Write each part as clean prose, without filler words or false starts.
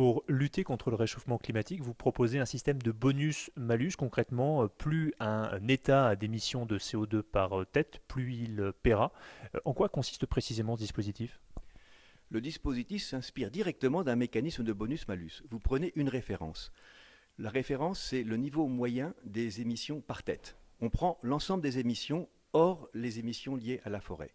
Pour lutter contre le réchauffement climatique, vous proposez un système de bonus-malus. Concrètement, plus un État a d'émissions de CO2 par tête, plus il paiera. En quoi consiste précisément ce dispositif? Le dispositif s'inspire directement d'un mécanisme de bonus-malus. Vous prenez une référence. La référence, c'est le niveau moyen des émissions par tête. On prend l'ensemble des émissions hors les émissions liées à la forêt.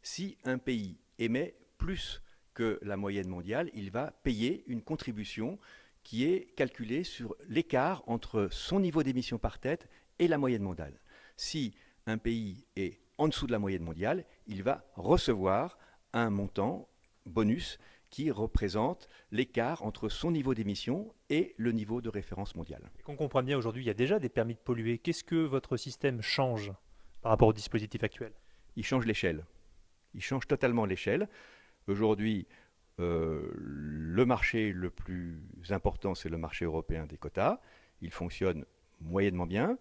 Si un pays émet plus que la moyenne mondiale, il va payer une contribution qui est calculée sur l'écart entre son niveau d'émissions par tête et la moyenne mondiale. Si un pays est en dessous de la moyenne mondiale, il va recevoir un montant bonus qui représente l'écart entre son niveau d'émission et le niveau de référence mondiale. Qu'on comprenne bien, aujourd'hui, il y a déjà des permis de polluer. Qu'est-ce que votre système change par rapport au dispositif actuel? Il change l'échelle. Il change totalement l'échelle. Aujourd'hui, le marché le plus important, c'est le marché européen des quotas. Il fonctionne moyennement bien.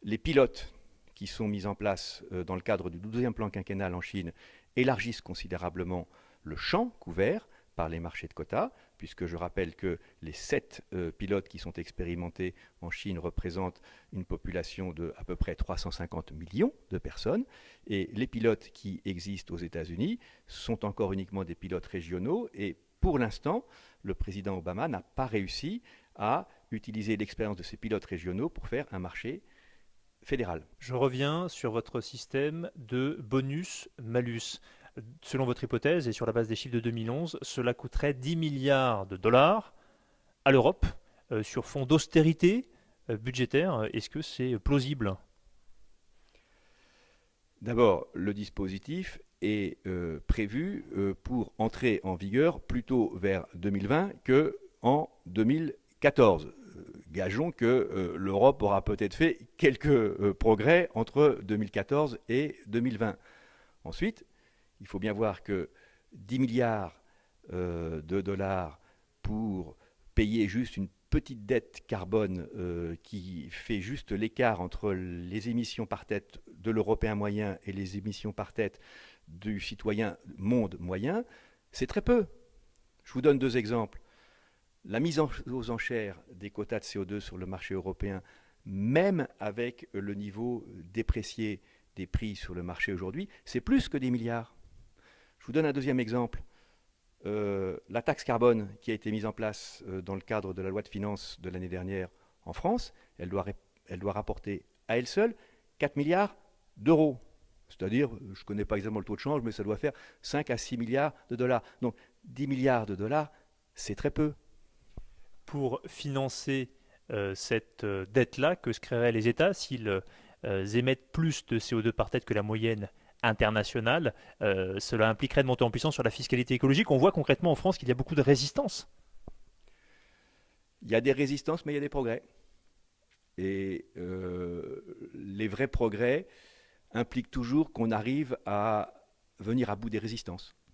Les pilotes qui sont mis en place dans le cadre du 12e plan quinquennal en Chine élargissent considérablement le champ couvert par les marchés de quotas, puisque je rappelle que les 7 pilotes qui sont expérimentés en Chine représentent une population de à peu près 350 millions de personnes, et les pilotes qui existent aux États-Unis sont encore uniquement des pilotes régionaux, et pour l'instant, le président Obama n'a pas réussi à utiliser l'expérience de ces pilotes régionaux pour faire un marché fédéral. Je reviens sur votre système de bonus-malus. Selon votre hypothèse et sur la base des chiffres de 2011, cela coûterait 10 milliards de dollars à l'Europe sur fond d'austérité budgétaire. Est-ce que c'est plausible? D'abord, le dispositif est prévu pour entrer en vigueur plutôt vers 2020 qu'en 2014. Gageons que l'Europe aura peut-être fait quelques progrès entre 2014 et 2020. Ensuite, il faut bien voir que 10 milliards de dollars pour payer juste une petite dette carbone qui fait juste l'écart entre les émissions par tête de l'Européen moyen et les émissions par tête du citoyen monde moyen, c'est très peu. Je vous donne deux exemples. La mise aux enchères des quotas de CO2 sur le marché européen, même avec le niveau déprécié des prix sur le marché aujourd'hui, c'est plus que des milliards. Je vous donne un deuxième exemple. La taxe carbone qui a été mise en place dans le cadre de la loi de finances de l'année dernière en France, elle doit rapporter à elle seule 4 milliards d'euros. C'est-à-dire, je ne connais pas exactement le taux de change, mais ça doit faire 5 à 6 milliards de dollars. Donc 10 milliards de dollars, c'est très peu. Pour financer cette dette-là, que se créeraient les États s'ils émettent plus de CO2 par tête que la moyenne internationale? Cela impliquerait de monter en puissance sur la fiscalité écologique. On voit concrètement en France qu'il y a beaucoup de résistance. Il y a des résistances, mais il y a des progrès. Et les vrais progrès impliquent toujours qu'on arrive à venir à bout des résistances.